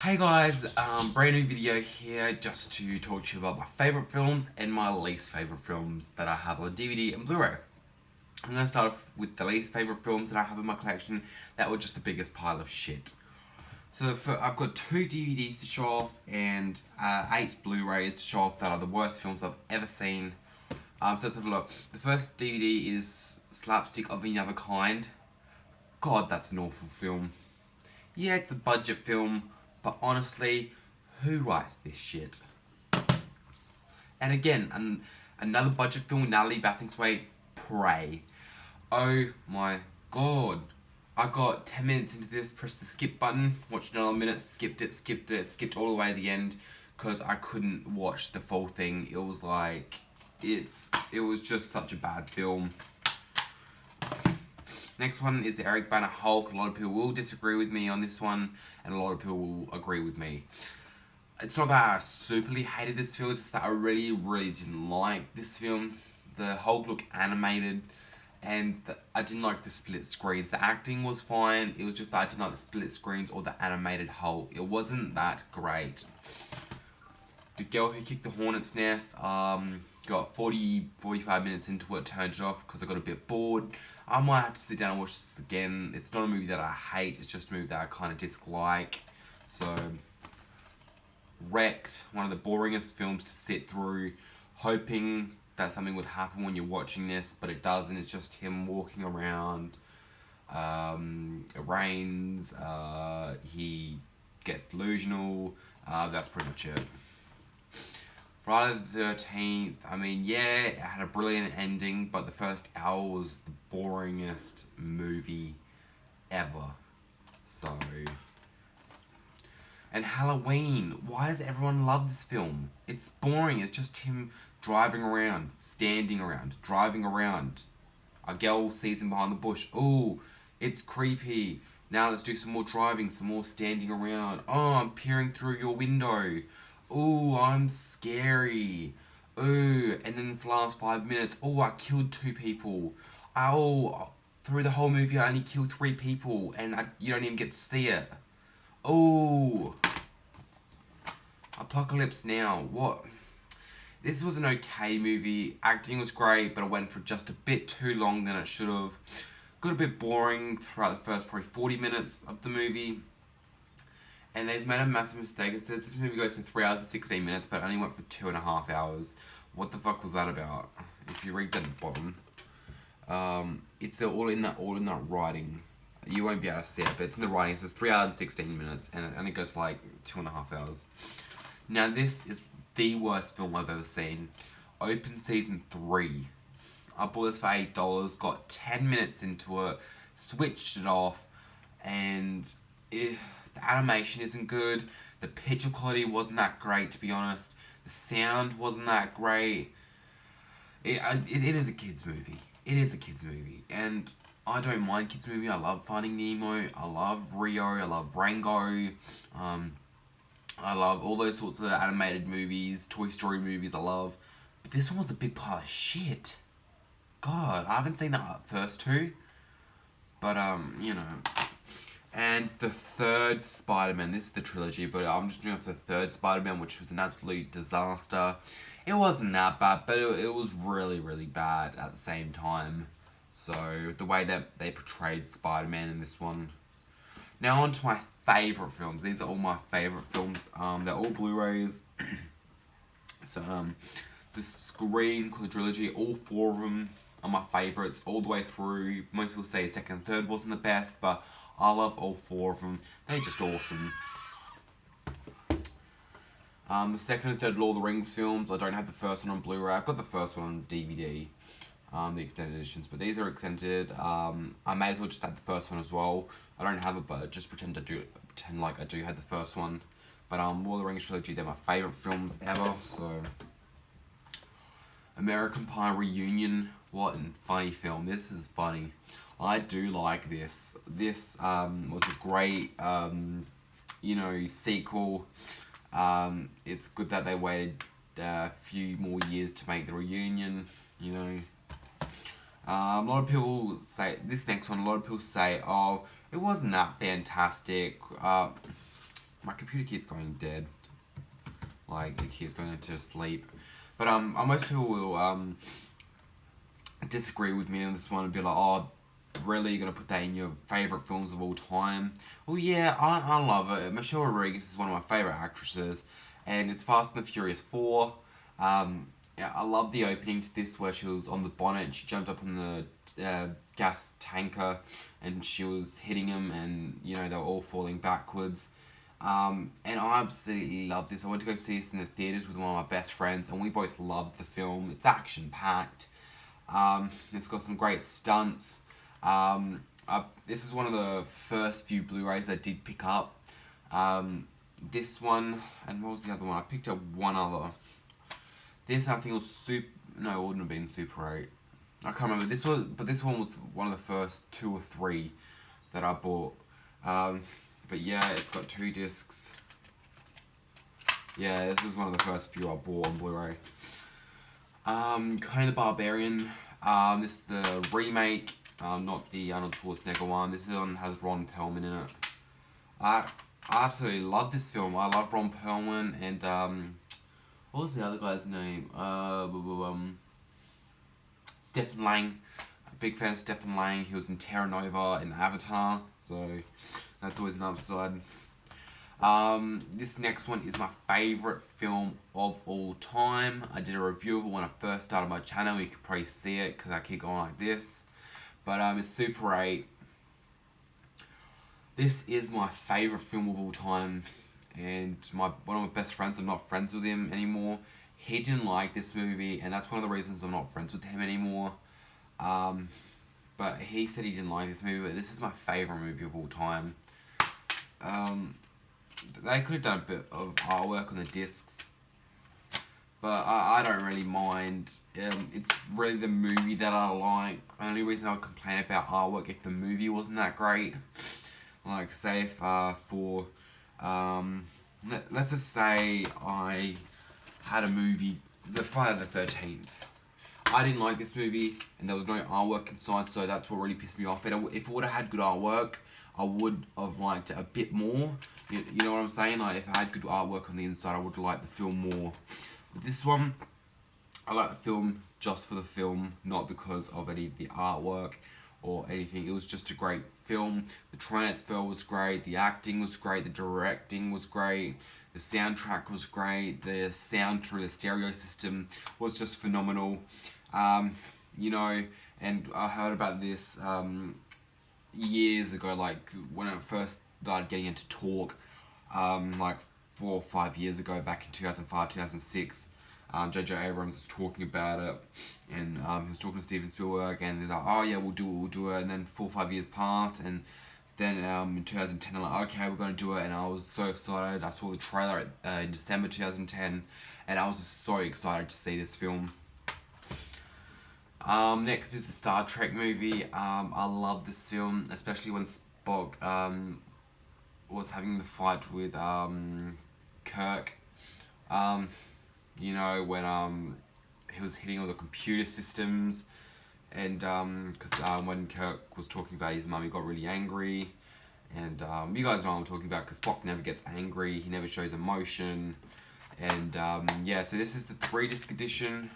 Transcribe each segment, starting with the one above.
Hey guys, brand new video here just to talk to you about my favourite films and my least favourite films that I have on DVD and Blu-ray. I'm going to start off with the least favourite films that I have in my collection that were just the biggest pile of shit. So I've got 2 DVDs to show off and 8 Blu-rays to show off that are the worst films I've ever seen. So let's have a look. The first DVD is Slapstick of Another Kind. God, that's an awful film. Yeah, it's a budget film, but honestly, who writes this shit? And again, another budget film, Natalie Bathingthwaighte, Prey. Oh my god. I got 10 minutes into this, pressed the skip button, watched another minute, skipped it, skipped all the way to the end, because I couldn't watch the full thing. It was like, it was just such a bad film. Next one is the Eric Bana Hulk. A lot of people will disagree with me on this one, and a lot of people will agree with me. It's not that I superly hated this film, it's just that I really didn't like this film. The Hulk looked animated, and I didn't like the split screens. The acting was fine, it was just that I didn't like the split screens or the animated Hulk. It wasn't that great. The Girl Who Kicked the Hornet's Nest, got 45 minutes into it, turned it off because I got a bit bored. I might have to sit down and watch this again. It's not a movie that I hate, it's just a movie that I kind of dislike. So, Wrecked, one of the boringest films to sit through, hoping that something would happen when you're watching this, but it doesn't. It's just him walking around. It rains, he gets delusional, that's pretty much it. Friday the 13th, I mean, yeah, it had a brilliant ending, but the first hour was the boringest movie ever. So. And Halloween, why does everyone love this film? It's boring, it's just him driving around, standing around, driving around. A girl sees him behind the bush. Ooh, it's creepy. Now let's do some more driving, some more standing around. Oh, I'm peering through your window. Ooh, I'm scary. Ooh, and then for the last 5 minutes, oh, I killed 2 people. Oh, through the whole movie, I only killed 3 people, and you don't even get to see it. Oh, Apocalypse Now. What? This was an okay movie. Acting was great, but it went for just a bit too long than it should have. Got a bit boring throughout the first probably 40 minutes of the movie. And they've made a massive mistake. It says this movie goes for 3 hours and 16 minutes, but it only went for 2.5 hours. What the fuck was that about? If you read down the bottom, it's all in that writing. You won't be able to see it, but it's in the writing. It says 3 hours and 16 minutes, and it only goes for like 2.5 hours. Now this is the worst film I've ever seen. Open Season 3. I bought this for $8, got 10 minutes into it, switched it off, and the animation isn't good. The picture quality wasn't that great, to be honest. The sound wasn't that great. It is a kids movie. It is a kids movie, and I don't mind kids movie. I love Finding Nemo. I love Rio. I love Rango. I love all those sorts of animated movies, Toy Story movies. I love, but this one was a big pile of shit. God, I haven't seen that first two, but you know. And the third Spider-Man, this is the trilogy, but I'm just doing it for the third Spider-Man, which was an absolute disaster. It wasn't that bad, but it was really bad at the same time. So, the way that they portrayed Spider-Man in this one. Now on to my favourite films. These are all my favourite films. They're all Blu-rays. So, the Scream quadrilogy, all 4 of them are my favourites all the way through. Most people say second and third wasn't the best, but I love all 4 of them. They're just awesome. The second and third Lord of the Rings films, I don't have the first one on Blu-ray. I've got the first one on DVD, the extended editions, but these are extended. I may as well just add the first one as well. I don't have it, but just pretend like I do have the first one. But Lord of the Rings trilogy, they're my favourite films ever. So, American Pie Reunion, what a funny film. This is funny. I do like this. This was a great, sequel. It's good that they waited a few more years to make the reunion, you know. A lot of people say, this next one, a lot of people say, oh, it wasn't that fantastic. my computer keeps going dead. Like, it keeps going into sleep. But most people will disagree with me on this one and be like, oh, really, you're gonna put that in your favorite films of all time? Well, yeah, I love it. Michelle Rodriguez is one of my favorite actresses, and it's Fast and the Furious 4. Yeah, I love the opening to this where she was on the bonnet and she jumped up on the gas tanker and she was hitting him, and you know they were all falling backwards. And I absolutely love this. I went to go see this in the theaters with one of my best friends, and we both loved the film. It's action packed. It's got some great stunts. This is one of the first few Blu-rays I did pick up. This one, and what was the other one? I picked up one other. This I think was super. No, it wouldn't have been Super 8. I can't remember. This one was one of the first 2 or 3 that I bought. But yeah, it's got 2 discs. Yeah, this was one of the first few I bought on Blu-ray. Conan the Barbarian. This is the remake, not the Arnold Schwarzenegger one. This one has Ron Perlman in it. I absolutely love this film. I love Ron Perlman and what was the other guy's name? Stephen Lang. A big fan of Stephen Lang. He was in Terra Nova and Avatar, so that's always an upside. This next one is my favourite film of all time. I did a review of it when I first started my channel. You could probably see it because I keep going like this. But it's Super 8. This is my favourite film of all time. And one of my best friends, I'm not friends with him anymore. He didn't like this movie, and that's one of the reasons I'm not friends with him anymore. But he said he didn't like this movie, but this is my favourite movie of all time. They could have done a bit of artwork on the discs, but I don't really mind. It's really the movie that I like. The only reason I would complain about artwork if the movie wasn't that great. Like, say if let's just say I had a movie, The Friday the 13th. I didn't like this movie, and there was no artwork inside, so that's what really pissed me off. If it would have had good artwork, I would have liked it a bit more. You know what I'm saying? Like, if I had good artwork on the inside, I would have liked the film more. But this one, I like the film just for the film, not because of any of the artwork or anything. It was just a great film. The transfer was great, the acting was great, the directing was great, the soundtrack was great, the sound through the stereo system was just phenomenal. You know, and I heard about this years ago, like when I first started getting into talk, like 4 or 5 years ago, back in 2005, 2006. J.J. Abrams was talking about it, and he was talking to Steven Spielberg, and he's like, oh yeah, we'll do it, and then 4 or 5 years passed, and then in 2010, I'm like, okay, we're going to do it, and I was so excited. I saw the trailer in December 2010, and I was just so excited to see this film. Next is the Star Trek movie. I love this film, especially when Spock was having the fight with Kirk. You know, when he was hitting all the computer systems, and because when Kirk was talking about his mum, he got really angry, and you guys know what I'm talking about, because Spock never gets angry, he never shows emotion, and yeah, so this is the 3-disc edition,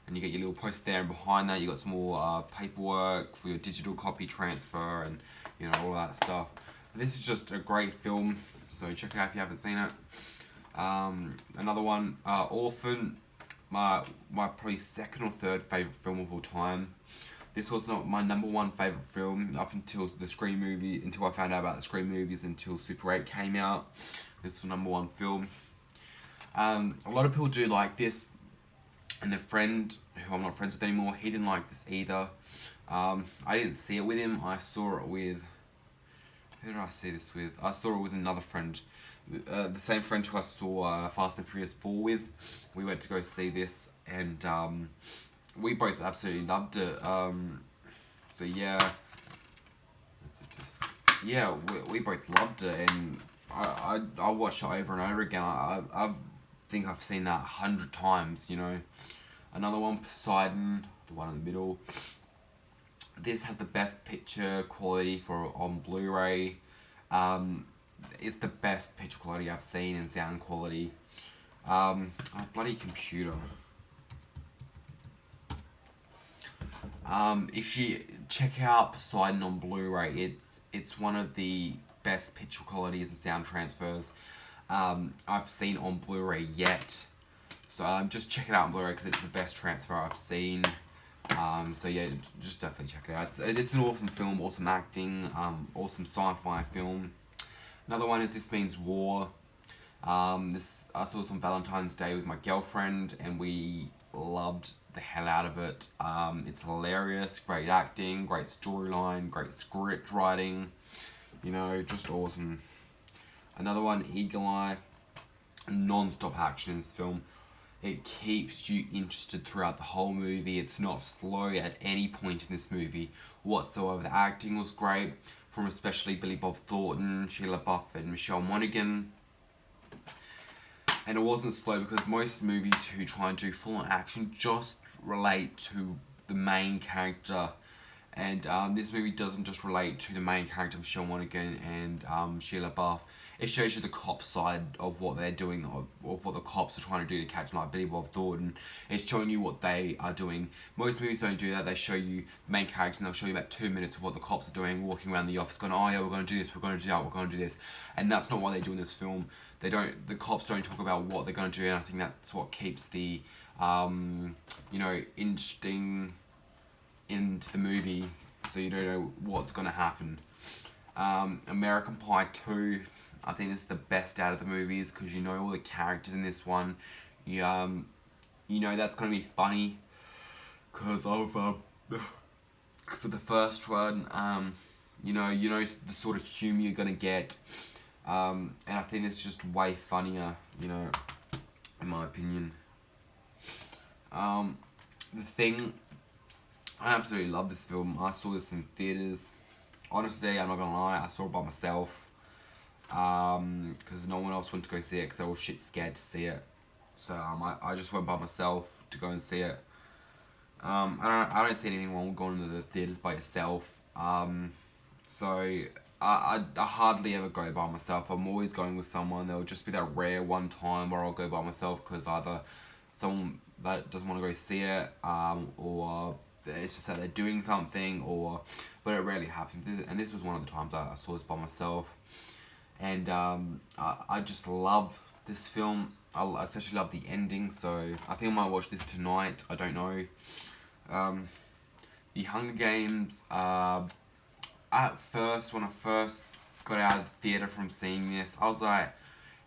and you get your little poster there, and behind that you got some more paperwork for your digital copy transfer, and you know, all that stuff. But this is just a great film, so check it out if you haven't seen it. Another one, Orphan, my probably 2nd or 3rd favourite film of all time. This was not my number 1 favourite film up until the Scream movie, until I found out about the Scream movies, until Super 8 came out. This was number 1 film. A lot of people do like this, and their friend, who I'm not friends with anymore, he didn't like this either. I didn't see it with him, I saw it with, who did I see this with? I saw it with another friend. The same friend who I saw Fast and Furious 4 with. We went to go see this, and we both absolutely loved it. So yeah, we both loved it, and I watched it over and over again. I think I've seen that 100 times. You know, another one, Poseidon, the one in the middle. This has the best picture quality on Blu-ray. it's the best picture quality I've seen and sound quality. Bloody computer. If you check out Poseidon on Blu-ray, it's one of the best picture qualities and sound transfers I've seen on Blu-ray yet. So just check it out on Blu-ray because it's the best transfer I've seen. So yeah, just definitely check it out. It's an awesome film, awesome acting, awesome sci-fi film. Another one is This Means War. This I saw this on Valentine's Day with my girlfriend, and we loved the hell out of it. It's hilarious, great acting, great storyline, great script writing. You know, just awesome. Another one, Eagle Eye. Non-stop action in this film. It keeps you interested throughout the whole movie. It's not slow at any point in this movie whatsoever. The acting was great, from especially Billy Bob Thornton, Sheila Buff, and Michelle Monaghan. And it wasn't slow because most movies who try and do full-on action just relate to the main character. And this movie doesn't just relate to the main character, Michelle Monaghan and Sheila Buff. It shows you the cop side of what they're doing, of what the cops are trying to do to catch, like Billy Bob Thornton. It's showing you what they are doing. Most movies don't do that. They show you the main character and they'll show you about 2 minutes of what the cops are doing, walking around the office going, oh yeah, we're going to do this, we're going to do that, we're going to do this. And that's not what they do in this film. The cops don't talk about what they're going to do, and I think that's what keeps the, interesting into the movie, so you don't know what's going to happen. American Pie 2, I think this is the best out of the movies because you know all the characters in this one. You know that's going to be funny because of the first one. You know the sort of humour you're going to get. And I think it's just way funnier, in my opinion. The Thing, I absolutely love this film. I saw this in theatres. Honestly, I'm not gonna lie, I saw it by myself. Because no one else went to go see it because they were all shit scared to see it. So I just went by myself to go and see it. I don't see anything wrong with going to the theatres by yourself. So I hardly ever go by myself. I'm always going with someone. There'll just be that rare one time where I'll go by myself because either someone that doesn't want to go see it, or it's just that they're doing something, but it rarely happens. And this was one of the times I saw this by myself. And I just love this film. I especially love the ending, so I think I might watch this tonight. I don't know. The Hunger Games, at first, when I first got out of the theatre from seeing this, I was like,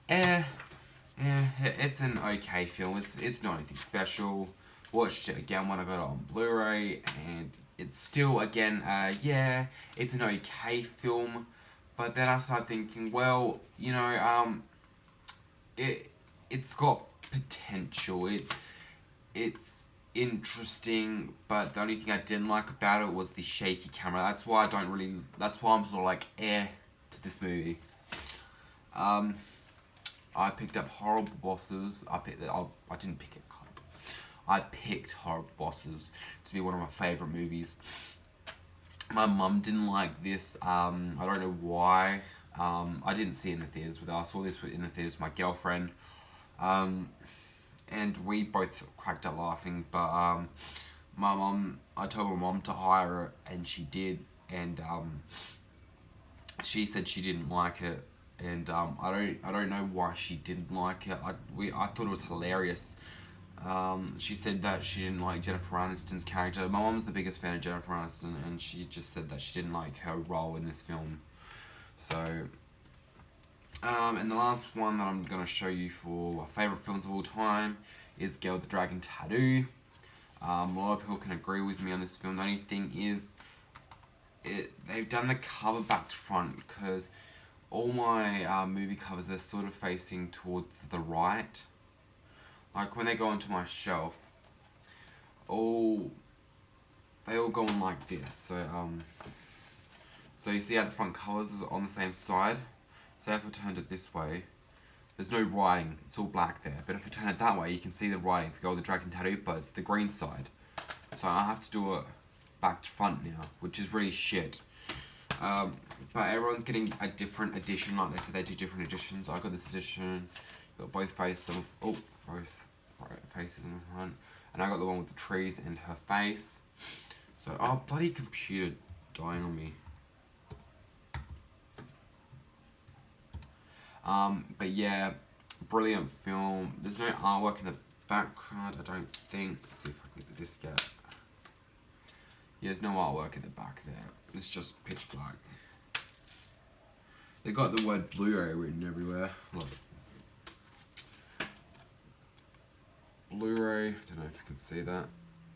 it's an okay film. It's not anything special. Watched it again when I got it on Blu-ray, and it's still, again, it's an okay film. But then I started thinking, well, it's got potential. It's interesting, but the only thing I didn't like about it was the shaky camera. That's why I'm sort of like to this movie. I picked up Horrible Bosses. I didn't pick it up. I picked Horrible Bosses to be one of my favourite movies. My mum didn't like this. I don't know why. I didn't see it in the theatres with her. I saw this in the theatres with my girlfriend. And we both cracked up laughing, but I told my mum to hire it, and she did, and she said she didn't like it, and I don't know why she didn't like it. I thought it was hilarious. She said that she didn't like Jennifer Aniston's character. My mum's the biggest fan of Jennifer Aniston, and she just said that she didn't like her role in this film. So. And the last one that I'm going to show you for my favourite films of all time is Girl with the Dragon Tattoo. A lot of people can agree with me on this film. The only thing is, they've done the cover back to front because all my movie covers, they're sort of facing towards the right. Like when they go onto my shelf, they all go on like this. So you see how the front covers is on the same side? So if I turned it this way, there's no writing, it's all black there. But if I turn it that way, you can see the writing. If you go with the Dragon Tattoo, but it's the green side. So I have to do it back to front now, which is really shit. But everyone's getting a different edition. Like they said, they do different editions. I got this edition. Got both faces on. Both faces on the front, and I got the one with the trees and her face. So, oh, bloody computer dying on me. But yeah, brilliant film. There's no artwork in the background, I don't think. Let's see if I can get the disc out. Yeah, there's no artwork in the back there. It's just pitch black. They got the word Blu-ray written everywhere. Love it. Blu-ray, don't know if you can see that.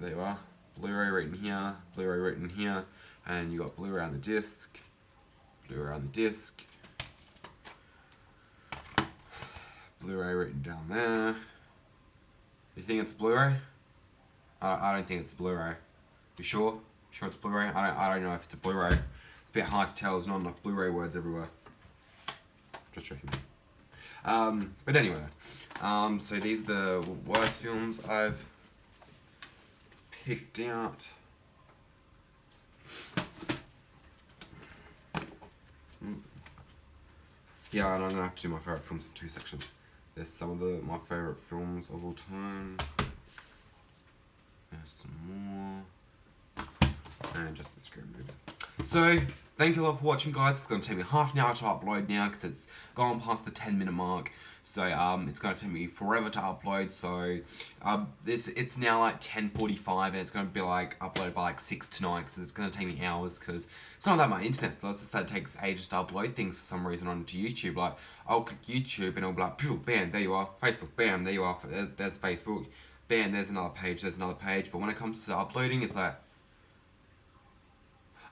There you are. Blu-ray written here, Blu-ray written here, and you got Blu-ray on the disc. Blu-ray on the disc. Blu-ray written down there. You think it's Blu-ray? I don't think it's Blu-ray. You sure? Sure it's Blu-ray? I don't know if it's a Blu-ray. It's a bit hard to tell. There's not enough Blu-ray words everywhere. Just checking. But anyway, so these are the worst films I've picked out. Yeah, and I'm gonna have to do my favourite films in 2 sections. There's some of my favourite films of all time. There's some more. And just the Scream movie. So, thank you a lot for watching, guys. It's going to take me half an hour to upload now because it's gone past the 10-minute mark. So, it's going to take me forever to upload. So, it's now like 10:45 and it's going to be like uploaded by like 6 tonight because it's going to take me hours because it's not that my internet's slow. It's just that it takes ages to upload things for some reason onto YouTube. Like, I'll click YouTube and it'll be like, phew, bam, there you are. Facebook, bam, there you are. There's Facebook. Bam, there's another page, there's another page. But when it comes to uploading, it's like,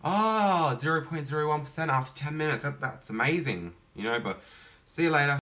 oh, 0.01% after 10 minutes. That's amazing, you know, but see you later.